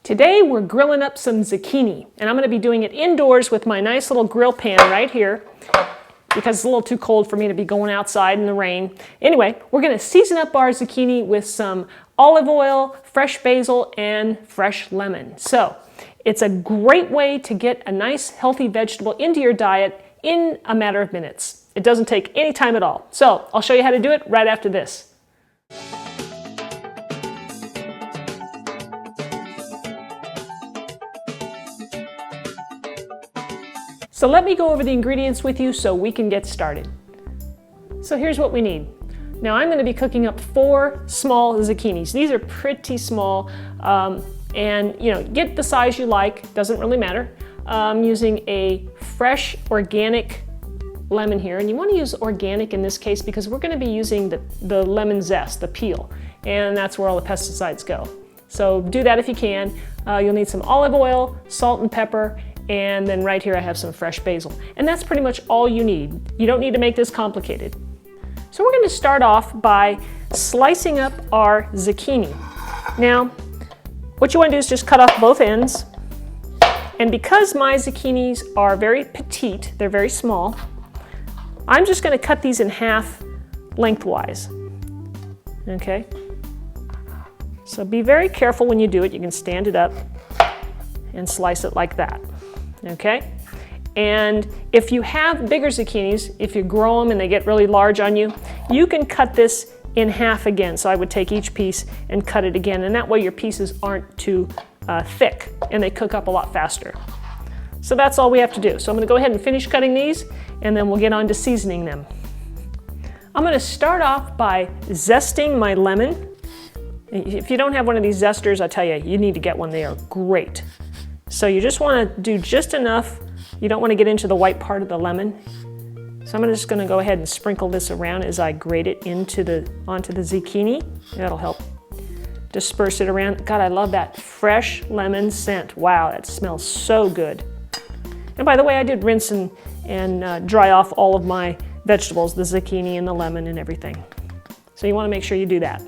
Today we're grilling up some zucchini, and I'm going to be doing it indoors with my nice little grill pan right here because it's a little too cold for me to be going outside in the rain. Anyway, we're going to season up our zucchini with some olive oil, fresh basil, and fresh lemon. So it's a great way to get a nice healthy vegetable into your diet in a matter of minutes. It doesn't take any time at all. So I'll show you how to do it right after this. So let me go over the ingredients with you so we can get started. So here's what we need. Now I'm going to be cooking up 4 small zucchinis. These are pretty small, and get the size you like, doesn't really matter. I'm using a fresh organic lemon here, and you want to use organic in this case because we're going to be using the lemon zest, the peel, and that's where all the pesticides go. So do that if you can. You'll need some olive oil, salt and pepper, and then right here I have some fresh basil. And that's pretty much all you need. You don't need to make this complicated. So we're going to start off by slicing up our zucchini. Now, what you want to do is just cut off both ends. And because my zucchinis are very petite, they're very small, I'm just going to cut these in half lengthwise. Okay? So be very careful when you do it. You can stand it up and slice it like that. Okay? And if you have bigger zucchinis, if you grow them and they get really large on you, you can cut this in half again. So I would take each piece and cut it again, and that way your pieces aren't too thick and they cook up a lot faster. So that's all we have to do. So I'm going to go ahead and finish cutting these, and then we'll get on to seasoning them. I'm going to start off by zesting my lemon. If you don't have one of these zesters, I tell you, you need to get one. They are great. So you just want to do just enough. You don't want to get into the white part of the lemon. So I'm just going to go ahead and sprinkle this around as I grate it onto the zucchini. That'll help disperse it around. God, I love that fresh lemon scent. Wow, that smells so good. And by the way, I did rinse and dry off all of my vegetables, the zucchini and the lemon and everything. So you want to make sure you do that.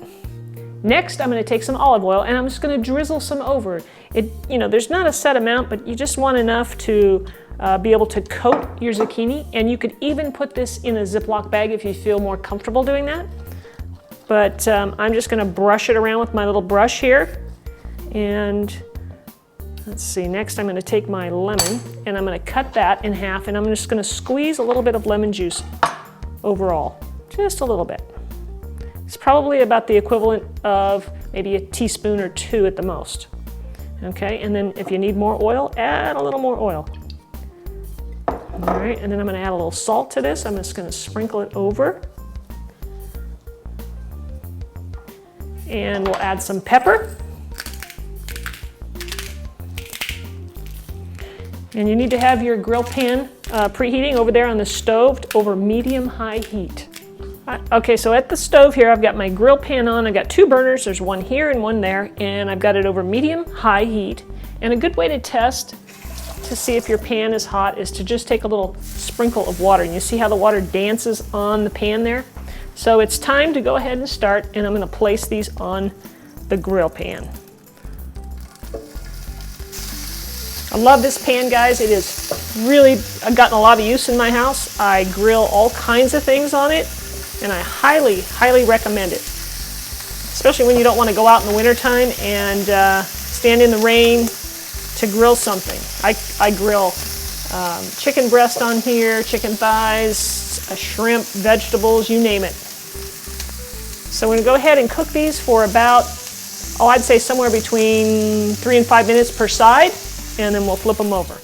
Next, I'm going to take some olive oil and I'm just going to drizzle some over. There's not a set amount, but you just want enough to be able to coat your zucchini. And you could even put this in a Ziploc bag if you feel more comfortable doing that. But I'm just going to brush it around with my little brush here. And let's see, next I'm going to take my lemon and I'm going to cut that in half, and I'm just going to squeeze a little bit of lemon juice overall, just a little bit. It's probably about the equivalent of maybe a teaspoon or 2 at the most. Okay, and then if you need more oil, add a little more oil. All right, and then I'm going to add a little salt to this. I'm just going to sprinkle it over. And we'll add some pepper. And you need to have your grill pan preheating over there on the stove over medium-high heat. Okay, so at the stove here, I've got my grill pan on. I've got 2 burners. There's one here and one there, and I've got it over medium-high heat. And a good way to test to see if your pan is hot is to just take a little sprinkle of water. And you see how the water dances on the pan there? So it's time to go ahead and start, and I'm going to place these on the grill pan. I love this pan, guys. It is really, I've gotten a lot of use in my house. I grill all kinds of things on it, and I highly, highly recommend it. Especially when you don't want to go out in the wintertime and stand in the rain to grill something. I grill chicken breast on here, chicken thighs, shrimp, vegetables, you name it. So we're going to go ahead and cook these for about, I'd say somewhere between 3 and 5 minutes per side, and then we'll flip them over.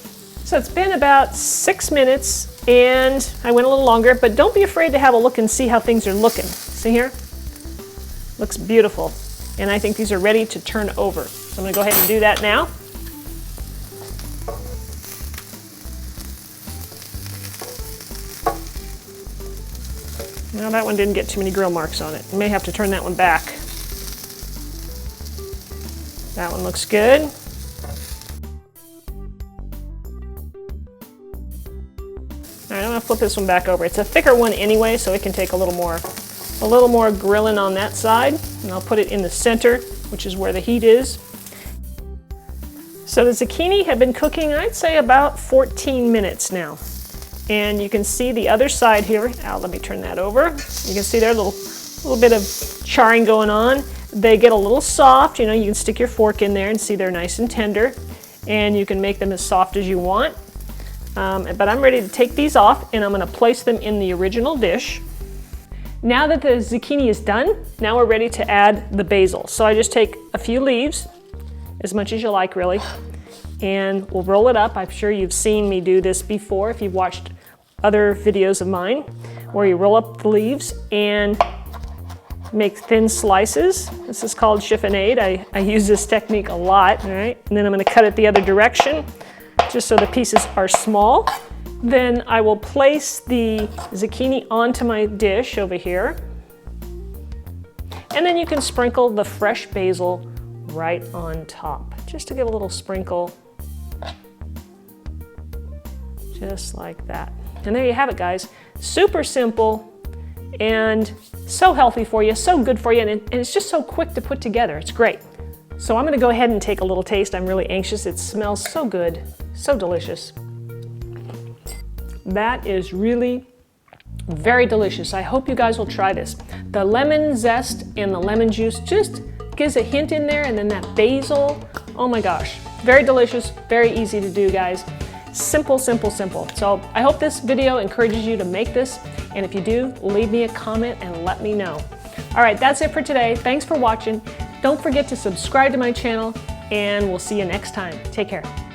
So it's been about 6 minutes, and I went a little longer, but don't be afraid to have a look and see how things are looking. See here? Looks beautiful. And I think these are ready to turn over. So I'm going to go ahead and do that now. Now that one didn't get too many grill marks on it. You may have to turn that one back. That one looks good. All right, I'm going to flip this one back over. It's a thicker one anyway, so it can take a little more grilling on that side. And I'll put it in the center, which is where the heat is. So the zucchini have been cooking, I'd say about 14 minutes now. And you can see the other side here. Now let me turn that over. You can see there a little bit of charring going on. They get a little soft, you know, you can stick your fork in there and see they're nice and tender. And you can make them as soft as you want. But I'm ready to take these off and I'm gonna place them in the original dish. Now that the zucchini is done, now we're ready to add the basil. So I just take a few leaves, as much as you like really, and we'll roll it up. I'm sure you've seen me do this before if you've watched other videos of mine, where you roll up the leaves and make thin slices. This is called chiffonade. I use this technique a lot, all right? And then I'm gonna cut it the other direction, just so the pieces are small. Then I will place the zucchini onto my dish over here. And then you can sprinkle the fresh basil right on top, just to give a little sprinkle, just like that. And there you have it, guys. Super simple and so healthy for you, so good for you, and it's just so quick to put together. It's great. So I'm gonna go ahead and take a little taste. I'm really anxious. It smells so good, so delicious. That is really very delicious. I hope you guys will try this. The lemon zest and the lemon juice just gives a hint in there, and then that basil, oh my gosh. Very delicious, very easy to do, guys. Simple, simple, simple. So I hope this video encourages you to make this, and if you do, leave me a comment and let me know. All right, that's it for today. Thanks for watching. Don't forget to subscribe to my channel, and we'll see you next time. Take care.